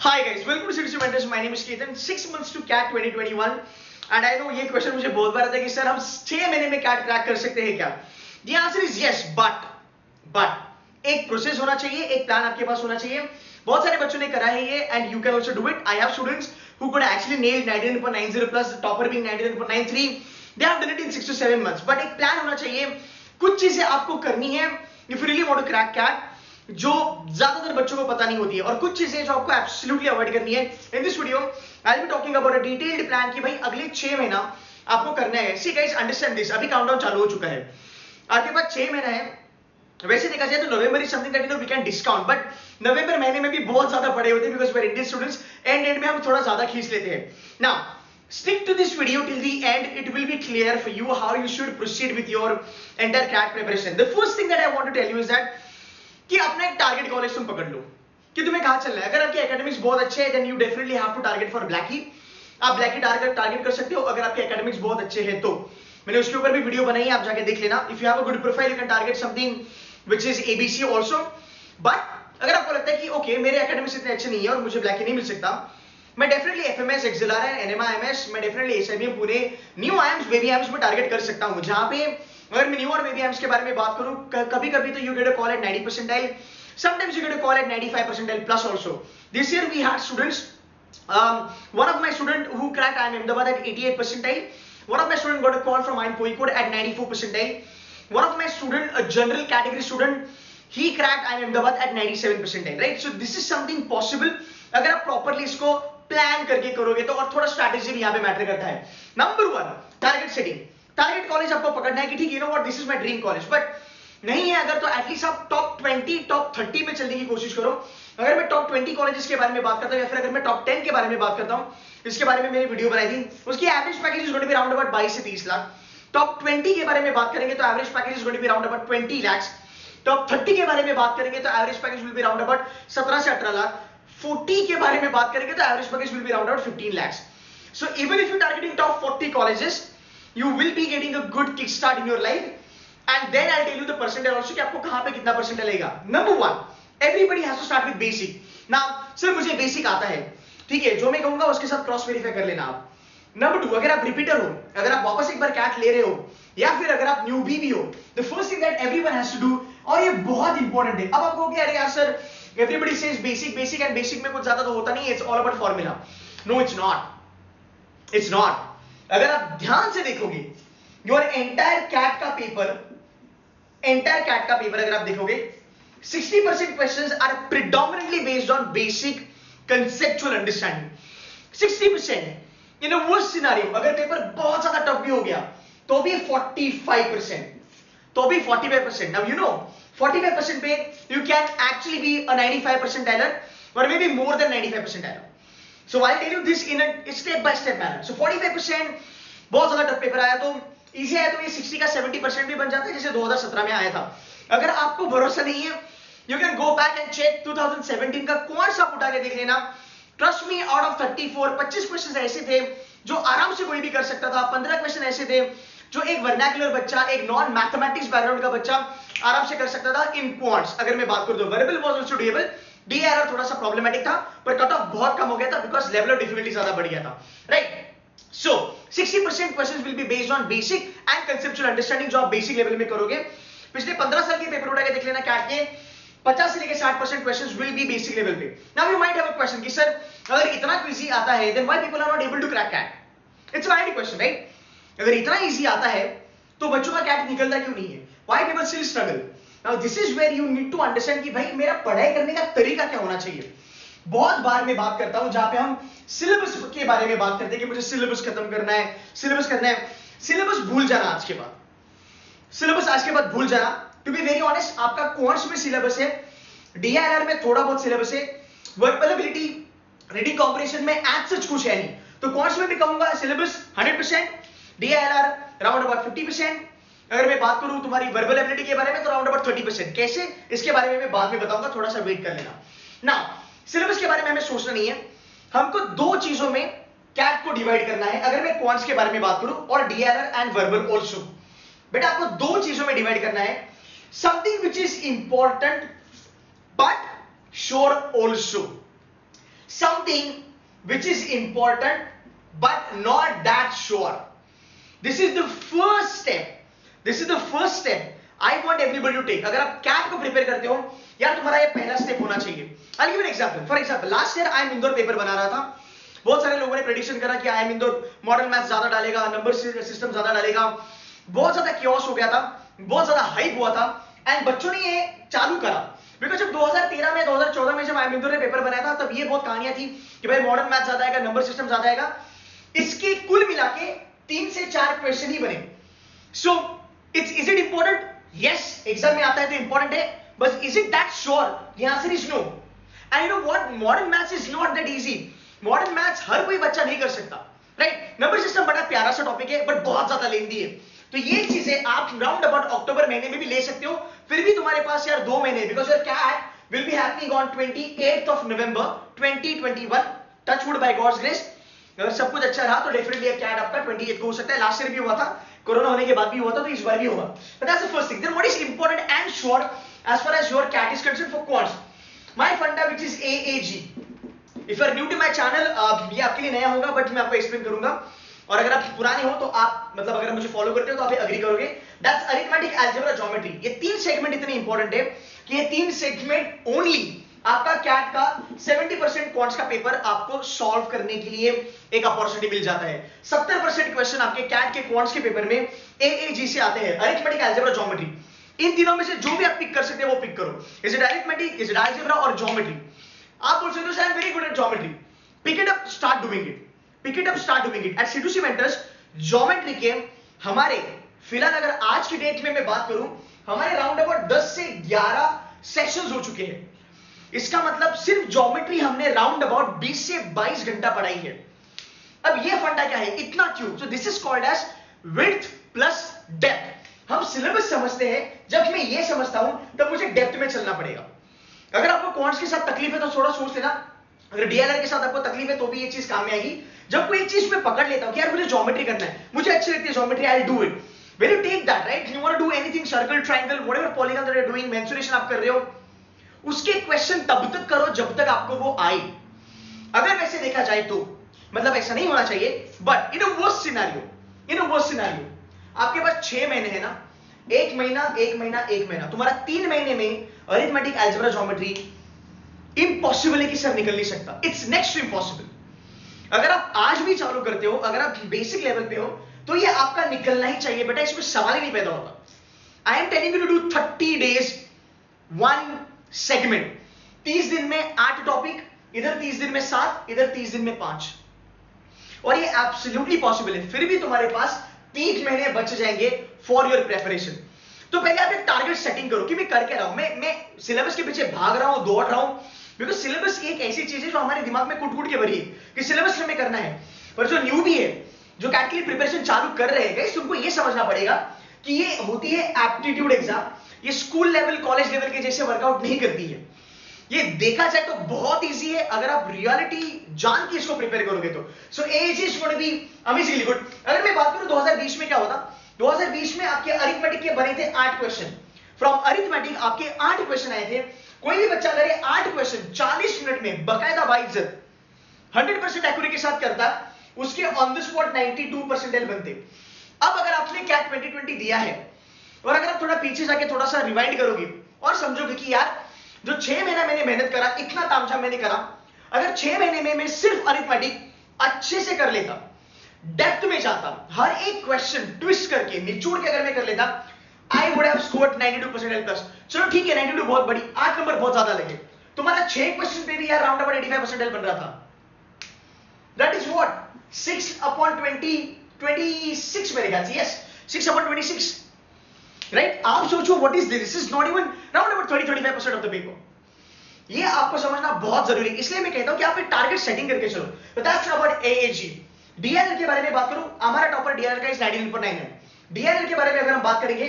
Hi guys, welcome to City Mentors. My name is Ketan. 6 months to CAT 2021 and I know ये question मुझे बहुत बार आता है कि सर हम 6 महीने में CAT क्रैक कर सकते हैं क्या? The answer is yes, but एक प्रोसेस होना चाहिए, एक प्लान आपके पास होना चाहिए. बहुत सारे बच्चों ने करा है ये and you can also do it. I have students who could actually nail 99.90 plus, the topper being 99.93. They have done it in 6 to 7 months. But एक प्लान होना चाहिए. कुछ चीजें आपको करनी है if you really want to crack CAT. जो ज्यादातर बच्चों को पता नहीं होती है और कुछ चीजें जो आपको एब्सोल्युटली अवॉइड करनी है. In this video I will be talking about a detailed plan कि भाई अगले 6 महीना आपको करना है. See guys understand this. अभी काउंटडाउन चालू हो चुका है, आपके पास 6 महीना है. वैसे देखा जाए तो November is something that you know we can discount, but नवंबर महीने में भी बहुत ज्यादा पड़े होते हैं because we are Indian students. End में हम थोड़ा ज्यादा खींच लेते हैं. Now stick to this video till the end. It will be clear for you how you should proceed with your entire CAT preparation. The first thing that I want to tell you is that कि अपना एक target college तुम पकड़ लो कि तुम्हें कहां चलना है. अगर आपके एकेडमिक्स बहुत अच्छे हैं then you definitely have to target for BLACKI. आप ब्लैकी टारगेट कर सकते हो अगर आपके एकेडमिक्स बहुत अच्छे हैं तो. मैंने उसके ऊपर भी वीडियो बनाई है, आप जाके देख लेना. If you have a good profile you can target something which is ABC also. But अगर आपको लगता है कि ओके मेरे एकेडमिक्स इतने अच्छे नहीं है और मुझे ब्लैकी नहीं मिल सकता, मैं definitely FMS, XLR, NMIMS, मैं definitely SIBM Pune, new IIMs, baby IIMs में टारगेट कर सकता हूं. जहां पे अगर मैं न्यू और बेबी आईएम्स के बारे में बात करूं, कभी कभी तो you get a call at 90 percentile, sometimes you get a call at 95 percentile plus also. This year we had students, one of my student who cracked IIM Ahmedabad at 88 percentile. One of my student got a call from IIM Kozhikode at 94 percentile. One of my student, a general category student, he cracked IIM Ahmedabad at 97 percentile, right? So this is something possible अगर आप properly इसको plan करके करोगे तो. और थोड़ा strategy भी यहाँ पे मैटर करता है. Number 1 target setting. Target college आपको पकड़ना है कि ठीक, you know what, this is my dream college. But नहीं है अगर तो एटलीस्ट आप टॉप 20, टॉप 30 में चलने की कोशिश करो. अगर मैं टॉप 20 कॉलेजेस के बारे में बात करता हूं या फिर अगर मैं टॉप 10 के बारे में बात करता हूं, इसके बारे में मैंने वीडियो बनाई थी. उसकी average package is going to be around about 22 से 30 लाख. टॉप 20 के बारे में बात करेंगे तो average package is going to be around about 20 lakh. Top 30 के बारे में बात करेंगे तो average package will be around about 17 से 18 लाख. 40 के बारे में बात करेंगे तो average package will be around about 15 lakh. So even if you targeting top 40 colleges, you will be getting a good kickstart in your life. And then I'll tell you the percentile also कि आपको कहां पे कितना percentile आएगा. Number 1, everybody has to start with basic. Now sir मुझे basic आता है, ठीक है, जो मैं कहूंगा उसके साथ क्रॉस वेरीफाई कर लेना आप. नंबर 2, अगर आप रिपीटर हो, अगर आप वापस एक बार कैट ले रहे हो या फिर अगर आप न्यूबी भी हो, the first thing that everyone has to do, और ये बहुत इंपॉर्टेंट है. अब आप कहोगे अरे यार sir everybody says basic and basic में कुछ ज्यादा तो होता नहीं है, it's all about formula. No, it's not. अगर आप ध्यान से देखोगे योर एंटायर कैट का पेपर अगर आप देखोगे 60% questions are predominantly based on basic conceptual understanding. 60%. In a worst scenario अगर पेपर बहुत ज्यादा टफ भी हो गया तो भी 45%. नाउ यू नो 45% पे you can actually be a 95 परसेंटाइलर और may be more then 95 परसेंटाइलर. So I'll tell you this in a step by step manner. So 45% बहुत ज्यादा टफ पेपर आया तो इजी आया तो ये 60 का 70% भी बन जाता है जैसे 2017 में आया था. अगर आपको भरोसा नहीं है you can go back and check 2017 का क्वांट्स आप उठा के देख लेना. Trust me, out of 34 25 questions ऐसे थे जो आराम से कोई भी कर सकता था. 15 क्वेश्चन ऐसे थे जो एक वर्नाक्युलर बच्चा, एक नॉन मैथमेटिक्स बैकग्राउंड का बच्चा आराम से कर सकता था इन क्वांट्स. अगर मैं बात करूं तो verbal was also doable. DRR थोड़ा सा प्रॉब्लमेटिक था पर कट ऑफ बहुत कम हो गया था बिकॉज लेवल ऑफ डिफिकल्टी ज्यादा बढ़ गया था, right. So 60% questions will be based on basic and conceptual understanding जो आप बेसिक लेवल में करोगे. पिछले 15 साल के पेपर उठा के देख लेना कैट के 50 से लेकर 60% questions will be basic level पे. Now you might have a question कि सर अगर इतना इजी आता है then why people are not able to crack CAT. It's a valid question, right. अगर इतना इजी आता है तो बच्चों का कैट निकलता क्यों नहीं है? Why people still struggle? Now this is where you need to understand कि भाई मेरा पढ़ाई करने का तरीका क्या होना चाहिए. बहुत बार मैं बात करता हूं जहां पे हम सिलेबस के बारे में बात करते हैं कि मुझे सिलेबस खत्म करना है, सिलेबस भूल जाना. आज के बाद भूल जाना. टू बी वेरी ऑनेस्ट, आपका क्वांट्स में सिलेबस है, डीआरआर में थोड़ा बहुत सिलेबस है, वर्बल एबिलिटी, रीडिंग कॉम्प्रिहेंशन में एज सच कुछ है नहीं. तो क्वांट्स में भी कहूंगा सिलेबस 100%, डीआरआर अराउंड अबाउट 50%. अगर मैं बात करूं तुम्हारी वर्बल एबिलिटी के बारे में तो अराउंड अबाउट 30%. कैसे, इसके बारे में मैं बाद में बताऊंगा, थोड़ा सा वेट कर लेना. नाउ सिलेबस के बारे में हमें सोचना नहीं है, हमको दो चीजों में कैट को डिवाइड करना है. अगर मैं क्वांट्स के बारे में बात करूं और डीआरआर एंड वर्बल आल्सो, बेटा आपको दो चीजों में डिवाइड करना है. Something which is important but sure also. something which is important but not that sure. This is the first step. This is the first step I want everybody to take. अगर आप cat को prepare करते हो यार, तुम्हारा ये पहला step होना चाहिए. I'll give an example. For example, last year IIM Indore paper बना रहा था. बहुत सारे लोगों ने प्रेडिक्शन करा कि IIM इंदौर मॉडल मैथ ज्यादा डालेगा, नंबर सिस्टम ज्यादा डालेगा. बहुत ज्यादा क्योस हो गया था, बहुत ज्यादा हाइप हुआ था, एंड बच्चों ने ये चालू करा. बिकॉज जब 2013 में 2014 में जब IIM इंदौर ने पेपर बनाया था, तब ये बहुत कहानियां थी कि भाई मॉडल मैथ ज्यादा आएगा, नंबर सिस्टम ज्यादा आएगा. इसके कुल मिला के 3 से 4 क्वेश्चन ही बने. So is it important? Yes, exam में आता है तो इंपॉर्टेंट है, but is it that sure? The answer is no. And you know what, modern maths is not that easy. Modern maths हर कोई बच्चा नहीं कर सकता, राइट? नंबर सिस्टम बड़ा प्यारा सा टॉपिक है, बट बहुत ज्यादा लेंथी है. तो ये चीजें आप राउंड अबाउट अक्टूबर महीने में भी ले सकते हो. फिर भी तुम्हारे पास यार 2 महीने, because your CAT will be happening on 28th of November 2021. Touch wood by God's grace. अगर सब कुछ अच्छा रहा तो डेफिनेटली कैट आपका 28 को हो सकता है. लास्ट ईयर भी हुआ था, कोरोना होने के बाद भी हुआ था, तो इस बार भी होगा. But that's the first thing. Then what is important and sure as far as your CAT is concerned for quants? My funda which is AAG. If you are new to my channel, ये आपके लिए नया होगा, but मैं आपको explain करूंगा. और अगर आप पुराने हो तो आप, मतलब अगर मुझे फॉलो करते हो तो आप एग्री करोगे. That's arithmetic, algebra, geometry. ये 3 सेगमेंट इतने इंपॉर्टेंट है कि ये 3 सेगमेंट ओनली आपका कैट का 70% क्वांट्स का पेपर आपको सॉल्व करने के लिए एक अपॉर्चुनिटी मिल जाता है. 70% क्वेश्चन आपके कैट के क्वांट्स के पेपर में AAG से आते हैं. Arithmetic, algebra, geometry. इन तीनों में से जो भी आप पिक कर सकते हैं वो पिक करो. Is it arithmetic, is it algebra और ज्योमेट्री? आप बोल सकते हो sir I am very good at geometry. Pick it up, start doing it. Pick it up, start doing it. At C2C mentors geometry के हमारे फिलहाल अगर आज की डेट में मैं बात करूं, हमारे राउंड अबाउट 10 से 11 सेशंस हो चुके हैं. इसका मतलब सिर्फ ज्योमेट्री हमने राउंड अबाउट 20 से 22 घंटा पढ़ाई है. अब ये फंडा क्या है, इतना क्यों? So this is called as width plus depth. हम सिलेबस समझते हैं, जब मैं ये समझता हूं तब मुझे डेप्थ में चलना पड़ेगा. अगर आपको क्वांट्स के साथ तकलीफ है तो थोड़ा सोच लेना. अगर DLR के साथ आपको तकलीफ है तो भी ये चीज काम में आएगी. जब कोई एक चीज में पकड़ लेता हूं कि यार मुझे ज्योमेट्री करना है, मुझे अच्छी लगती है geometry, I will do it. When you take that, right, you want to do anything, circle, triangle, whatever polygon that you are doing, mensuration आप कर रहे हो, उसके क्वेश्चन तब तक करो जब तक आपको वो आए. अगर वैसे देखा जाए तो, मतलब ऐसा नहीं होना चाहिए, but in a worst scenario आपके पास 6 महीने है ना, 1 महीना 1 महीना 1 महीना, तुम्हारा 3 महीने में अरिथमेटिक, अलजेब्रा, ज्योमेट्री इम्पॉसिबल है कि सर निकल नहीं सकता. It's next to impossible. अगर आप आज भी चालू करते हो, अगर आप बेसिक लेवल पे हो, तो ये आपका निकलना ही चाहिए बेटा, इसमें सवाल ही नहीं पैदा होता. I am telling you to do 30 days 1 segment. 30 दिन में 8 टॉपिक, इधर 30 दिन में 7, इधर 30 दिन में 5, और ये एब्सोल्युटली पॉसिबल है. फिर भी तुम्हारे पास 3 महीने बच जाएंगे फॉर योर प्रेपरेशन. तो पहले आप एक टारगेट सेटिंग करो कि मैं कर क्या रहा हूं. मैं सिलेबस के पीछे भाग रहा हूं, दौड़ रहा हूं, बिकॉज सिलेबस एक ऐसी चीज है जो हमारे दिमाग में कुट के भरी है कि सिलेबस हमें करना है. पर जो न्यूबी है, जो कैट के लिए प्रिपरेशन चालू कर रहे हैं, तुमको ये समझना पड़ेगा कि ये होती है एप्टीट्यूड एग्जाम. ये स्कूल लेवल, कॉलेज लेवल के जैसे वर्कआउट नहीं करती है. ये देखा जाए तो बहुत इजी है अगर आप रियलिटी जान के इसको प्रिपेयर करोगे तो. So AAG is going to be amazingly good. अगर मैं बात करूं 2020 में क्या होता, 2020 में आपके अरिथमेटिक के बने थे 8 क्वेश्चन. फ्रॉम अरिथमेटिक आपके 8 क्वेश्चन आए थे. कोई भी बच्चा अगर ये 8 क्वेश्चन 40 मिनट में बकायदा बाइज्जत 100% एक्यूरेसी के साथ करता, उसके ऑन द स्पॉट 92 परसेंटाइल बनते. अब अगर आपने कैट 2020 दिया है, और अगर आप थोड़ा पीछे जाके थोड़ा सा रिवाइंड करोगे और समझोगे कि यार जो 6 महीना मैंने मेहनत करा, इतना तामझाम मैंने करा, अगर 6 महीने में मैं सिर्फ अरिथमेटिक अच्छे से कर लेता, डेप्थ में जाता, हर एक क्वेश्चन ट्विस्ट करके निचोड़ के अगर मैं कर लेता, I would have scored 92% plus. चलो ठीक है, 92 बहुत बड़ी, 8 नंबर बहुत ज्यादा लगे. तुम्हारा 6 क्वेश्चन पे भी यार राउंड अबाउट 85% बन रहा था. दैट इज व्हाट 6/20 26 मेरे ख्याल से. Yes, 6/26, right. आप सोचो what is this is not even round about 30-35% of the paper. ये आपको समझना बहुत जरूरी है. इसलिए मैं कहता हूं कि आप एक टारगेट सेटिंग करके चलो. तो दैट्स अबाउट AAG. DLR के बारे में बात करूं, हमारा टॉपर DLR का इज 99.9 है. DLR के बारे में अगर हम बात करेंगे,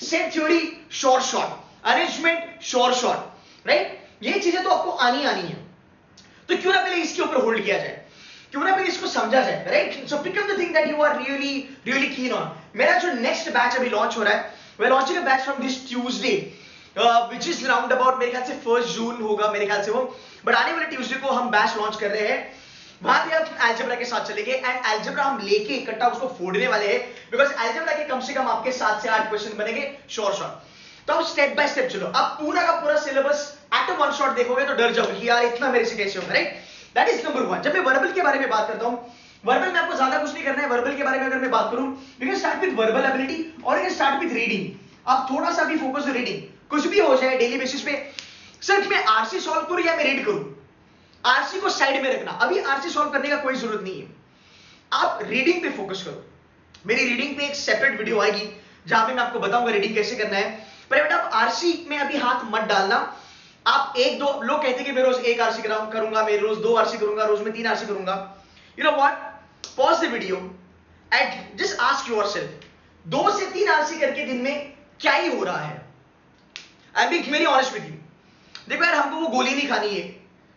set theory short, arrangement short, right. ये चीजें तो आपको आनी है. तो क्यों ना पहले इसके ऊपर होल्ड किया जाए, क्यों ना पहले इसको समझा जाए, right. So pick up the thing that you are really keen on. मेरा जो नेक्स्ट बैच अभी लॉन्च हो रहा है, we're launching a batch from this Tuesday. Which is round about मेरे ख्याल से 1 जून होगा मेरे ख्याल से वो, बट आने वाले ट्यूसडे को हम बैच लॉन्च कर रहे हैं, वहां पे हम अलजेब्रा के साथ चलेंगे एंड अलजेब्रा हम लेके इकट्ठा उसको फोड़ने वाले हैं, बिकॉज अलजेब्रा के कम से कम आपके 7 से 8 क्वेश्चन बनेंगे श्योर शॉट। तो अब स्टेप बाय स्टेप चलो, अब पूरा का पूरा syllabus at a one shot देखोगे तो डर जाओगे कि यार इतना मेरे से कैसे होगा, राइट? That is number 1। जब मैं वर्बल के बारे में बात करता हूं, वर्बल में आपको ज्यादा कुछ नहीं करना है। वर्बल के बारे में अगर मैं बात करूं, you can start with verbal ability और you can start with reading. आप थोड़ा सा भी फोकस रीडिंग, कुछ भी हो जाए डेली बेसिस पे, सिर्फ मैं आरसी सॉल्व करूं या मैं रीड करूं, आरसी को साइड में रखना, अभी आरसी सॉल्व करने का कोई जरूरत नहीं है, आप रीडिंग पे फोकस करो। मेरी रीडिंग पे एक सेपरेट वीडियो आएगी जहां पे मैं आपको बताऊंगा रीडिंग कैसे करना है, पर बेटा आप आरसी में अभी हाथ मत डालना। आप 1-2 लोग कहते हैं कि मैं रोज 1 आरसी करूंगा, मैं रोज 2 आरसी करूंगा, रोज में 3 आरसी करूंगा। You know what, pause the video and just ask yourself, 2 से 3 आरसी करके दिन में क्या ही हो रहा है? आई am very honest with you. देखो यार, हमको वो गोली नहीं खानी है,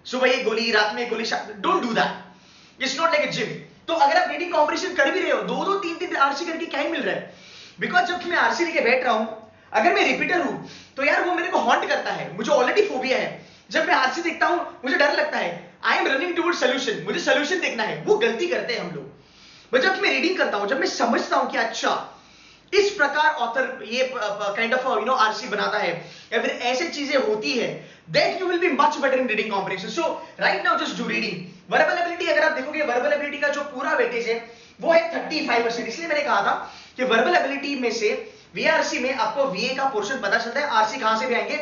सुबह एक गोली, रात में एक गोली, don't do that, it's not like a gym. तो अगर आप रीडिंग कॉम्पिटिशन कर भी रहे हो, 2-2 3-3 आरसी करके क्या ही मिल रहा है? बिकॉज जब मैं आरसी लेके बैठ रहा हूं, अगर मैं रिपीटर हूं तो यार वो मेरे को हॉन्ट करता है, मुझे ऑलरेडी फोबिया है। जब मैं आरसी देखता हूं मुझे डर लगता है, I am running towards solution, मुझे सॉल्यूशन देखना है। वो गलती करते हैं हम लोग। बट जब मैं रीडिंग करता हूं, जब मैं समझता हूं कि अच्छा इस प्रकार ऑथर ये काइंड ऑफ आरसी बनाता है या फिर ऐसी चीजें होती है, then you will be much better in reading comprehension. So right now just do reading. Verbal ability अगर आप देखोगे, verbal ability का जो पूरा वेटेज है वो है 35%। इसलिए मैंने कहा था कि verbal ability में से VRC में आपको VA का पोर्शन पता चलता है, RC कहां से भी आएंगे।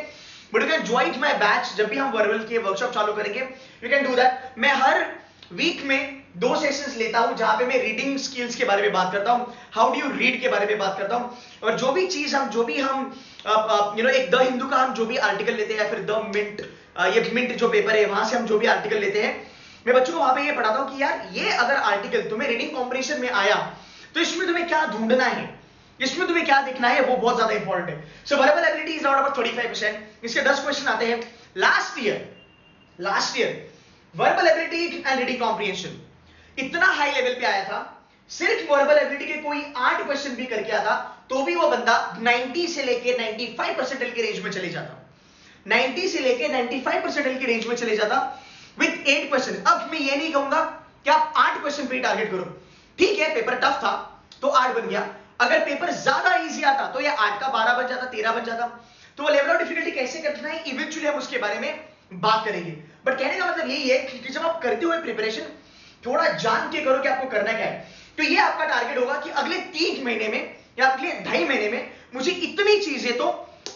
But you can join my batch, जब भी हम वर्बल के वर्कशॉप चालू करेंगे यू कैन डू दैट। मैं हर वीक में 2 सेशंस लेता हूं जहां पे मैं रीडिंग स्किल्स के बारे में बात करता हूं, हाउ डू यू रीड के बारे में बात करता हूं, और जो भी हम एक द हिंदू का हम जो भी आर्टिकल लेते हैं या फिर द मिंट, ये मिंट जो पेपर है वहां से हम जो भी आर्टिकल लेते हैं, मैं बच्चों को वहां पे ये पढ़ाता हूं कि यार ये अगर आर्टिकल तुम्हें रीडिंग कॉम्पिटिशन में आया तो इसमें तुम्हें क्या ढूंढना है, इसमें तुम्हें क्या देखना है, वो बहुत ज्यादा इंपॉर्टेंट है। सो वर्बल एबिलिटी इज अबाउट 35%। इसके 10 क्वेश्चन आते हैं। Last year verbal ability and reading comprehension इतना हाई लेवल पे आया था, सिर्फ वर्बल एबिलिटी के कोई 8 क्वेश्चन भी करके आता तो भी वो बंदा 90 से लेके 95 परसेंटाइल की रेंज में चले जाता, 90 से लेके 95 परसेंटाइल की रेंज में चले जाता विद 8 क्वेश्चन। अब मैं ये नहीं कहूंगा कि आप 8 क्वेश्चन पे टारगेट करो, ठीक है पेपर टफ था तो 8 बन गया, अगर पेपर ज्यादा इजी आता तो ये 8 का 12 बन जाता, 13 बन जाता। तो वो लेवल ऑफ डिफिकल्टी कैसे करना है इवेंचुअली हम उसके बारे में बात करेंगे। बट कहने का मतलब यही है कि जब आप करते हुए प्रिपरेशन थोड़ा जान के करो कि आपको करना क्या है, तो ये आपका टारगेट होगा कि अगले 3 महीने में या अगले 2.5 महीने में मुझे इतनी चीजें तो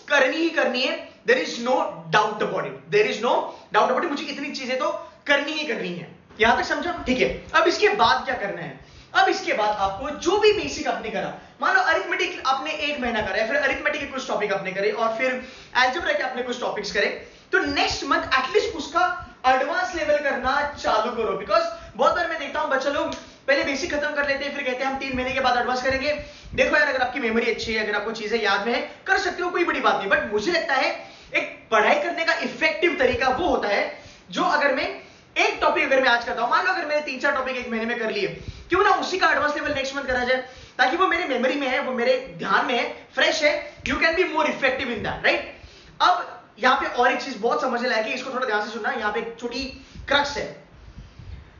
करनी ही करनी है। There is no doubt about it, मुझे इतनी चीजें तो करनी ही करनी है। यहां तक समझो, ठीक है? अब इसके बाद क्या करना है? अब इसके बाद आपको जो भी बेसिक आपने करा, मान लो अरिथमेटिक आपने 1 महीना करा है, फिर अरिथमेटिक के कुछ टॉपिक आपने करे और फिर अलजेब्रा के आपने कुछ टॉपिक्स करे, तो नेक्स्ट मंथ एटलीस्ट उसका एडवांस लेवल करना चालू करो। बिकॉज बहुत बार मैं देखता हूं बच्चे लोग पहले बेसिक खत्म कर लेते हैं, फिर कहते हैं हम 3 महीने के बाद एडवांस करेंगे। देखो यार, अगर आपकी मेमोरी अच्छी है, अगर आपको चीजें याद में है, कर सकते हो, कोई बड़ी बात नहीं। बट मुझे लगता है एक पढ़ाई करने का इफेक्टिव तरीका वो होता है जो अगर मैं एक टॉपिक अगर मैं आज करता हूं, मान लो अगर मैंने 3-4 टॉपिक 1 महीने में कर लिए, क्यों ना उसी का एडवांस लेवल नेक्स्ट मंथ करा जाए, ताकि वो मेरे मेमोरी में है, वो मेरे ध्यान में है, फ्रेश है, you can be more effective in that, right? अब यहां पे और एक चीज बहुत समझने लायक है, इसको थोड़ा ध्यान से सुनना। यहां पे एक छोटी क्रक्स है।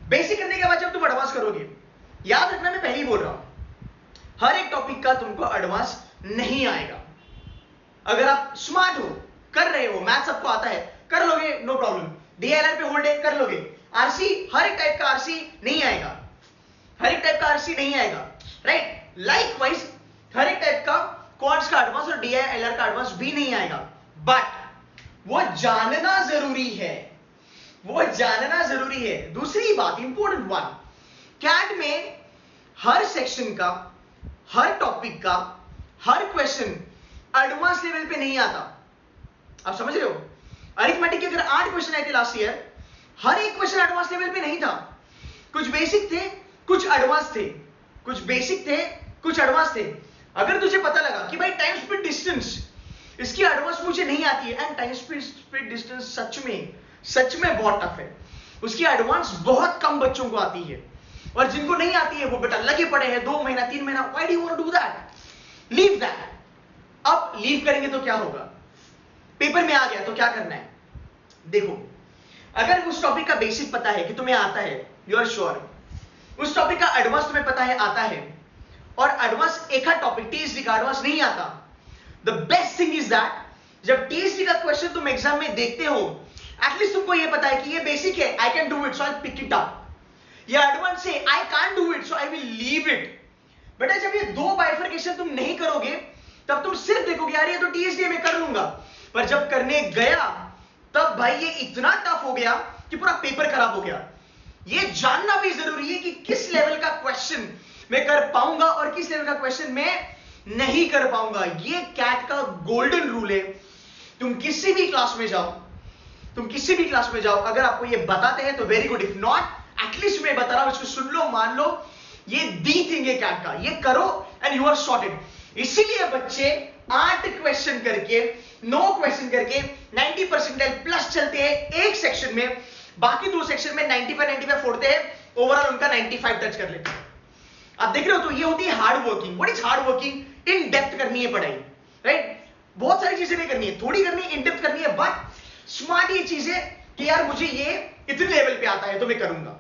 बेसिक करने के बाद जब तुम एडवांस करोगे, याद रखना मैं पहले ही बोल रहा हूं, हर एक टॉपिक का तुमको एडवांस नहीं आएगा। अगर आप स्मार्ट हो, कर रहे हो, मैथ्स आपको आता है, कर लोगे, नो प्रॉब्लम। डीएलआर पे होल्ड है, कर लोगे। आरसी, हर एक टाइप का आरसी नहीं आएगा, हर एक टाइप का आरसी नहीं आएगा, राइट? लाइकवाइज हर एक टाइप का क्वाड्स का एडवांस और डीएलआर का एडवांस भी नहीं आएगा। बट वो जानना जरूरी है, वो जानना जरूरी है। दूसरी बात, इंपॉर्टेंट वन, कैट में हर सेक्शन का, हर टॉपिक का, हर क्वेश्चन एडवांस लेवल पे नहीं आता। आप समझ रहे हो? अरिथमेटिक के अगर 8 क्वेश्चन आए थे लास्ट ईयर, हर एक क्वेश्चन एडवांस लेवल पे नहीं था। कुछ बेसिक थे, कुछ एडवांस थे, कुछ बेसिक थे, कुछ एडवांस थे। अगर तुझे पता लगा कि भाई टाइम स्पीड डिस्टेंस इसकी एडवांस मुझे नहीं आती है, एंड टाइम स्पीड डिस्टेंस सच में बहुत टफ है, उसकी एडवांस बहुत कम बच्चों को आती है, और जिनको नहीं आती है वो बेटा लगे पड़े हैं 2 महीना 3 महीना। Why do you want to do that? Leave that. अब लीव करेंगे तो क्या होगा? पेपर में आ गया तो क्या करना है? देखो, अगर उस टॉपिक का बेसिक पता है कि तुम्हें आता है, यू आर श्योर, उस टॉपिक का एडवांस तुम्हें पता है आता है, और एडवांस एक टॉपिक टीएसडी का एडवांस नहीं आता, the best thing is that जब टीएसडी का क्वेश्चन तुम एग्जाम में देखते हो, एटलीस्ट तुमको ये पता है कि ये बेसिक है, I can do it so I pick it up, या एडवांस है, I can't do it so I will leave it. बेटा जब ये दो बाइफर्केशन तुम नहीं करोगे तब तुम सिर्फ देखोगे यार ये तो टीएसडी में कर लूंगा, पर जब करने गया तब भाई ये इतना टफ हो गया कि पूरा पेपर खराब हो गया। ये जानना भी जरूरी है कि किस लेवल का क्वेश्चन मैं कर पाऊंगा और किस लेवल का क्वेश्चन मैं नहीं कर पाऊंगा। ये कैट का गोल्डन रूल है। तुम किसी भी क्लास में जाओ, अगर आपको ये बताते हैं तो very good, if not at least मैं बता रहा हूं, इसको सुन लो, मान लो, ये दी थिंग है कैट का, ये करो एंड यू आर सॉर्टेड। इसीलिए बच्चे 8 क्वेश्चन करके 9 क्वेश्चन करके 90 परसेंटाइल प्लस चलते हैं एक सेक्शन में, बाकी 2 सेक्शन में 95 फोड़ते हैं, ओवरऑल उनका 95 टच कर लेते हैं। आप देख रहे हो, तो ये होती है hard working. What is hard working? In depth करनी है पढ़ाई, राइट? बहुत सारी चीजें नहीं करनी है, थोड़ी करनी है, इन डेप्थ करनी है, बट स्मार्ट ये चीज है कि यार मुझे ये इतने लेवल पे आता है तो मैं करूंगा,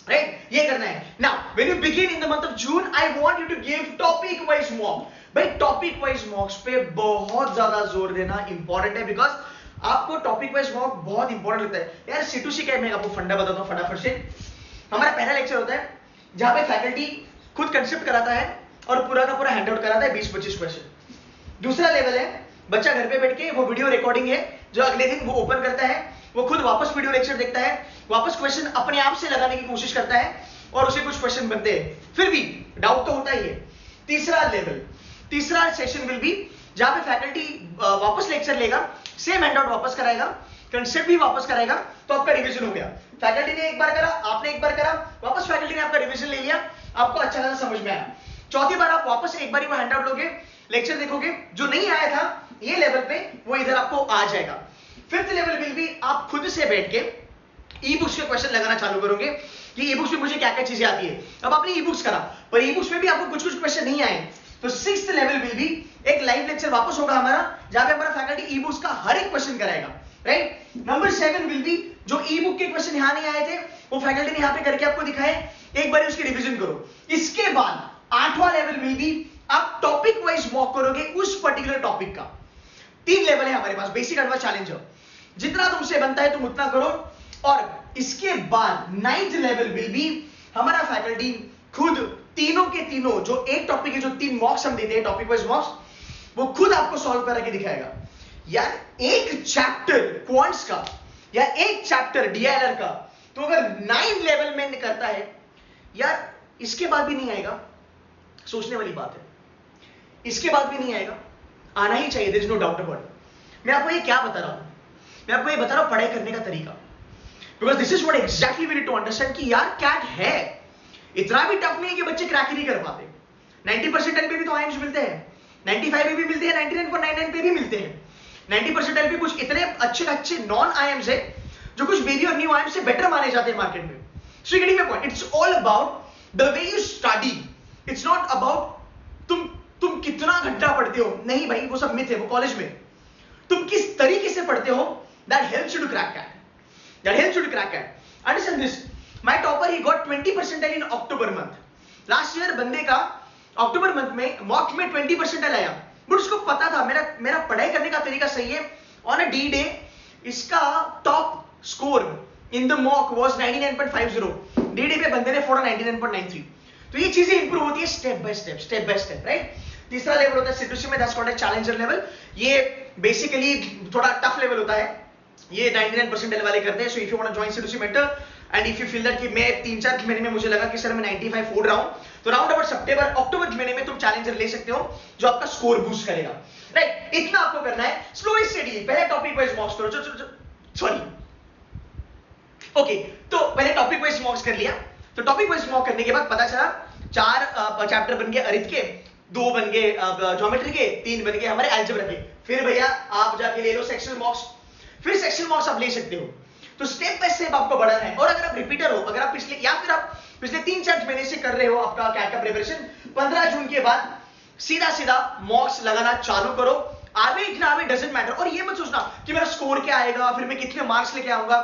राइट? ये करना है। Now when you begin in the month of June, I want you to give topic wise mock. भाई टॉपिक वाइज मॉक्स पे बहुत ज्यादा जोर देना इंपॉर्टेंट है, बिकॉज आपको टॉपिक वाइज मॉक बहुत इंपॉर्टेंट लगता है। यार C2C क्या है, मैं आपको फंडा बताता हूं फटाफट से। हमारा पहला लेक्चर होता है जहां पे फैकल्टी खुद कंसेप्ट कराता है और पूरा का पूरा हैंड आउट कराता है, 20-25 क्वेश्चन। दूसरा लेवल है बच्चा घर पे बैठ के, वो वीडियो रिकॉर्डिंग है जो अगले दिन वो ओपन करता है, वो खुद वापस वीडियो लेक्चर देखता है, वापस क्वेश्चन अपने आप से लगाने की कोशिश करता है और उसे कुछ क्वेश्चन बनते हैं, फिर भी डाउट तो होता ही है। तीसरा सेशन विल बी जहां पे फैकल्टी वापस लेक्चर लेगा, सेम हैंडआउट वापस कराएगा, कंसेप्ट भी वापस कराएगा, तो आपका रिवीजन हो गया। फैकल्टी ने एक बार करा, आपने एक बार करा, वापस फैकल्टी ने आपका रिवीजन ले लिया, आपको अच्छा खासा समझ में आया। चौथी बार आप वापस एक बार ही वो हैंडआउट लोगे, लेक्चर देखोगे, जो नहीं आया था ये लेवल पे वो इधर आपको आ जाएगा। फिफ्थ लेवल विल बी आप खुद से बैठ के ई बुक्स के क्वेश्चन लगाना चालू करोगे कि ई बुक्स में मुझे क्या क्या चीजें आती है। अब आपने ई बुक्स करा, पर ई बुक्स में भी आपको कुछ कुछ क्वेश्चन नहीं आए, तो सिक्स्थ लेवल विल बी एक लाइव लेक्चर वापस होगा हमारा, जहां पे हमारा फैकल्टी ई बुक्स का हर एक क्वेश्चन कराएगा, राइट? नंबर 7 विल बी जो ई बुक के क्वेश्चन यहां नहीं आए थे वो फैकल्टी ने यहां पे करके आपको दिखाए, एक बार उसकी रिवीजन करो। इसके बाद 8वां लेवल विल बी आप टॉपिक वाइज मॉक करोगे उस पर्टिकुलर टॉपिक का। 3 लेवल है हमारे पास, बेसिक, एडवांस, चैलेंजर। जितना तुमसे बनता है तुम उतना करो। और इसके बाद 9th लेवल विल बी हमारा फैकल्टी खुद तीनों के तीनों जो एक टॉपिक के जो 3 मॉक्स हम देते हैं, टॉपिक वाइज मॉक्स, वो खुद आपको सॉल्व करके दिखाएगा। यार एक चैप्टर क्वांट्स का या एक चैप्टर डीआईएलआर का तो अगर 9 लेवल में करता है, यार इसके बाद भी नहीं आएगा, सोचने वाली बात है, इसके बाद भी नहीं आएगा, आना ही चाहिए, there is no doubt about it. मैं आपको ये क्या बता रहा हूं, मैं आपको ये बता रहा हूं पढ़ाई करने का तरीका, because this is what exactly we need to understand कि यार कैट है, इतना भी टफ नहीं है कि बच्चे क्रैक ही नहीं कर पाते। 90% पे भी तो आईएम्स मिलते हैं, 95 पे भी मिलते हैं, 99.99 पे भी मिलते हैं। 90% पे कुछ इतने अच्छे नॉन आईएम्स है जो कुछ बेबी और न्यू आईएम्स से बेटर माने जाते हैं मार्केट में। So you getting my point, it's all about the way you study, it's not about तुम कितना घंटा पढ़ते हो, नहीं भाई वो सब मिथ है, वो कॉलेज में। तुम किस तरीके से पढ़ते हो, that helps you to crack CAT, that helps you to crack it. Understand this, my topper he got 20% in October month last year। बंदे का अक्टूबर मंथ में मॉक में 20% आया, बट उसको पता था मेरा पढ़ाई करने का तरीका सही है। ऑन अ डी डे इसका top score in the mock was 99.50, D day पे बंदे ने फोड़ा 99.93। तो ये चीजें इंप्रूव होती है स्टेप बाय स्टेप, राइट? तीसरा लेवल होता है C2C में 10 कॉन्टेक्ट चैलेंजर लेवल, ये बेसिकली थोड़ा टफ लेवल होता है, ये 99% वाले करते हैं। So if you want to join C2C mentor and if you feel that कि मैं 3-4 महीने में मुझे लगा कि सर मैं 95 फोड़ रहा हूं, तो राउंड अबाउट अक्टूबर महीने में तुम चैलेंजर ले सकते हो जो आपका स्कोर बूस्ट करेगा, राइट? इतना आपको करना है, स्लो स्टडी, पहले टॉपिक वाइज मॉक्स करो, सॉरी ओके, तो पहले टॉपिक वाइज मॉक्स कर लिया। तो टॉपिक वाइज मॉक करने के बाद पता चला 4 चैप्टर बन गए अरिथ के, 2 बन गए ज्योमेट्री के, 3 बन गए हमारे अलजेब्रा के। फिर भैया आप जाके ले लो सेक्शनल मॉक्स, फिर सेक्शनल मॉक्स आप ले सकते हो। तो स्टेप बाय स्टेप आपको बढ़ाना है। और अगर आप रिपीटर हो, अगर आप पिछले 3-4 महीने से कर रहे हो आपका कैट का प्रिपरेशन, 15 जून के बाद सीधा मॉक्स लगाना चालू करो, आवे इतना आवे डजंट मैटर। और ये मत सोचना कि मेरा स्कोर क्या आएगा, फिर मैं कितने मार्क्स लेके आऊंगा।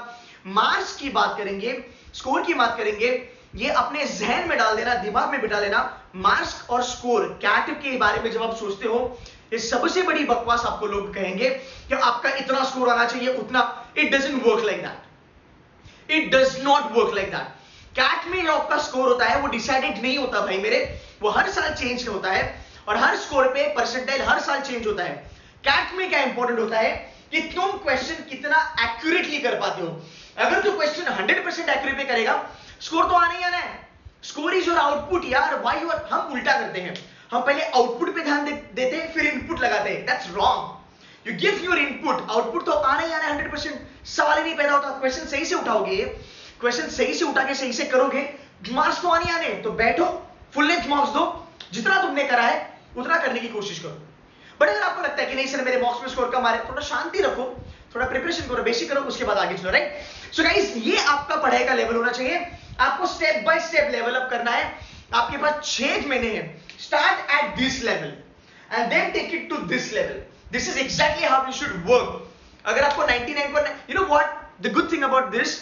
मार्क्स की बात करेंगे, स्कोर की बात करेंगे, ये अपने जहन में डाल देना, दिमाग में बिठा लेना। मार्क्स और स्कोर कैट के बारे में जब आप सोचते हो, ये सबसे बड़ी बकवास आपको लोग कहेंगे कि आपका इतना स्कोर आना चाहिए, उतना। It doesn't work like that, it does not work like that. CAT में जो आपका स्कोर होता है वो डिसाइडेड नहीं होता भाई मेरे, वो हर साल चेंज होता है और हर स्कोर पे परसेंटाइल हर साल चेंज होता है। कैट में क्या इंपॉर्टेंट होता है कि तुम क्वेश्चन कितना एक्यूरेटली कर पाते हो। अगर तू क्वेश्चन 100% एक्यूरेट पे करेगा, स्कोर तो आना ही आना है। स्कोर इज योर आउटपुट यार। व्हाई यू आर, हम उल्टा करते हैं, हम पहले आउटपुट पे ध्यान देते हैं फिर इनपुट लगाते हैं। That's wrong. You give your input, output तो आना ही आना है 100%। सवाल ही नहीं पैदा होता। क्वेश्चन सही से उठाओगे, क्वेश्चन सही से उठा के सही से करोगे, मार्क्स तो आने आने। तो बैठो, फुल लेंथ मार्क्स दो, जितना तुमने करा है उतना करने की कोशिश करो। बट अगर आपको लगता है कि नहीं सर मेरे बॉक्स में स्कोर कम आ रहा है, थोड़ा शांति रखो, थोड़ा प्रिपरेशन करो, बेसिक करो, उसके बाद आगे चलो, राइट। सो गाइस, ये आपका पढ़ाई का लेवल होना चाहिए। आपको step by step level up करना है। आपके पास 6 महीने हैं। Start at this level and then take it to this level. This is exactly how you should work. अगर आपको 99 पर, you know what the good thing about this,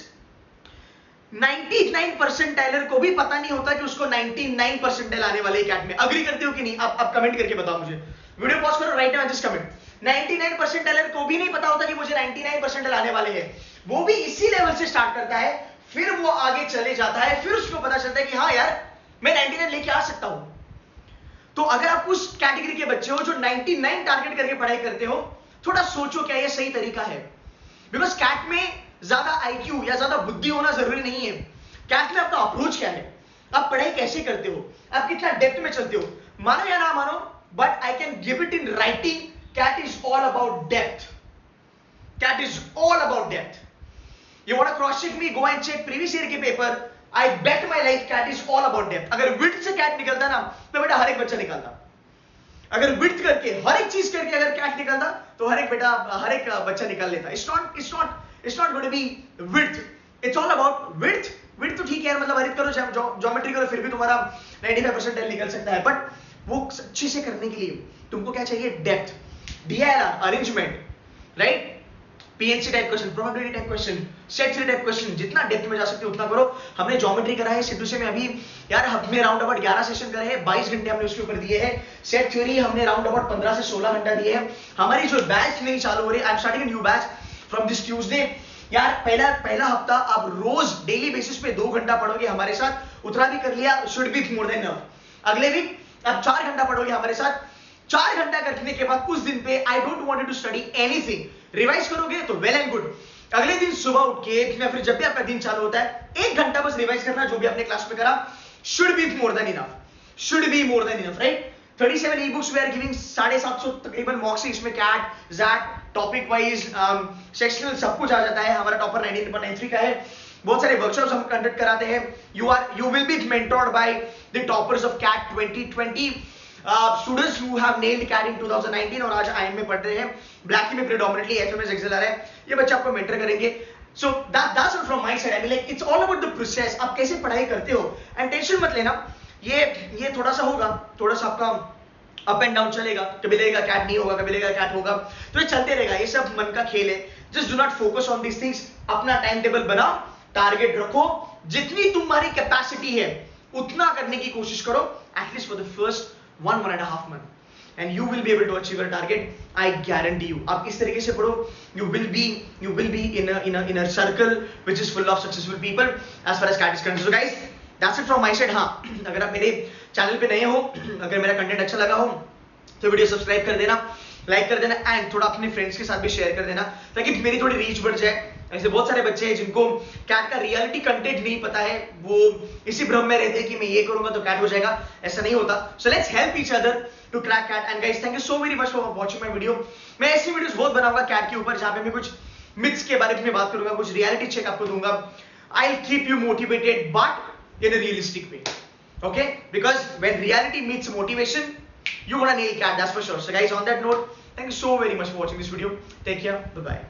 99 percentiler को भी पता नहीं होता कि उसको 99 परसेंटाइल आने वाले कैट में। अग्री करते हो कि नहीं? आप कमेंट करके बताओ मुझे। वीडियो पॉज करो, right now just comment. 99 percentiler को भी नहीं पता होता कि मुझे 99 परसेंटाइल आने वाले हैं। वो भी इसी लेवल से स्टार्ट करता है, फिर वो आगे चले जाता है, फिर उसको पता चलता है कि हाँ यार मैं 99 लेके आ सकता हूं। तो अगर आप उस कैटेगरी के बच्चे हो जो 99 टारगेट करके पढ़ाई करते हो, थोड़ा सोचो क्या ये सही तरीका है। बिकॉज कैट में ज्यादा आईक्यू या ज्यादा बुद्धि होना जरूरी नहीं है। कैट में आपका अप्रोच क्या है, आप पढ़ाई कैसे करते हो, आप कितना डेप्थ में चलते हो। मानो या ना मानो, but I can give it in writing. CAT is all about depth. CAT is all about depth. You want to cross check me? Go and check previous year के paper. I bet my life cat is all about depth। अगर width से cat निकलता ना तो बेटा हर एक बच्चा निकलता। अगर width करके हर एक चीज करके अगर cat निकलता तो हर एक बच्चा निकाल लेता। It's not going to be width। It's all about width। width तो ठीक है, मतलब हर एक करो, ज्योमेट्री करो, फिर भी तुम्हारा 95% निकल सकता है। बट वो अच्छे से करने के लिए तुमको क्या चाहिए? Depth, DILR, arrangement, right, PNC type question, probability type question, set theory type question, जितना डेप्थ में जा सकते हो उतना करो। हमने ज्योमेट्री करा है सिद्धू से में अभी यार, हमने राउंड अबाउट 11 सेशन करे हैं, 22 घंटे हमने उसके ऊपर दिए हैं। सेट थ्योरी हमने राउंड अबाउट 15 से 16 घंटा दिए हैं। हमारी जो बैच नहीं चालू हो रही, I am starting a new batch from this Tuesday. यार पहला हफ्ता आप रोज डेली बेसिस पे 2 घंटा पढ़ोगे हमारे साथ, उतना भी कर लिया, should be more than enough. अगले वीक आप 4 घंटा पढ़ोगे हमारे साथ। 4 घंटा करने के बाद उस दिन पे I don't want to study anything. Revise करोगे तो वेल एंड गुड। अगले दिन सुबह उठ के या फिर जब भी आपका दिन चालू होता है, 1 घंटा बस रिवाइज करना जो भी आपने क्लास में करा। Should be more than enough, should be more than enough, right. 37 e-books we are giving, 750 तकरीबन मॉक्स है। इसमें CAT, XAT, topic wise, sectional सब कुछ आ जाता है। हमारा टॉपर 93 का है। बहुत सारे वर्कशॉप्स हम कंडक्ट कराते हैं। You will be mentored by the toppers of CAT 2020, students who have nailed CAT in 2019 और आज IIM में पढ़ रहे हैं। ब्लैकी में प्रेडोमिनेटली FMS XLR है, ये बच्चे आपको मेंटर करेंगे। So that's all from my side. I mean like it's all about the process, आप कैसे पढ़ाई करते हो। एंड टेंशन मत लेना, ये थोड़ा सा होगा, थोड़ा सा आपका अप एंड डाउन चलेगा, कभी लगेगा कैट नहीं होगा, कभी लगेगा कैट होगा, तो ये चलते रहेगा, ये सब मन का खेल है। Just do not focus on this things. अपना टाइम टेबल बनाओ, टारगेट रखो, जितनी तुम्हारी कैपेसिटी है उतना करने की कोशिश करो, at least for the first 1.5 month, and you will be able to achieve your target. I guarantee you. आप इस तरीके से पढ़ो, you will be in a circle which is full of successful people as far as CAT is concerned. So guys, that's it from my side. हाँ, अगर आप मेरे channel पे नए हो, अगर मेरा कंटेंट अच्छा लगा हो तो वीडियो सब्सक्राइब कर देना, लाइक कर देना एंड थोड़ा अपने फ्रेंड्स के साथ भी शेयर कर देना ताकि मेरी थोड़ी रीच बढ़ जाए। ऐसे बहुत सारे बच्चे हैं जिनको कैट का रियलिटी कंटेंट नहीं पता है, वो इसी भ्रम में रहते हैं कि मैं ये करूंगा तो कैट हो जाएगा। ऐसा नहीं होता। So let's help each other to crack CAT. And guys, thank you so very much for watching my video. मैं ऐसी वीडियोस बहुत बनाऊंगा कैट के ऊपर जहां पे मैं कुछ मिथ्स के बारे में बात करूंगा, कुछ रियलिटी चेक आपको दूंगा। I will keep you motivated but in a realistic way, okay, because when reality meets motivation you're gonna nail cat, that's for sure. So guys, on that note, thank you so very much for watching this video. Take care, bye bye.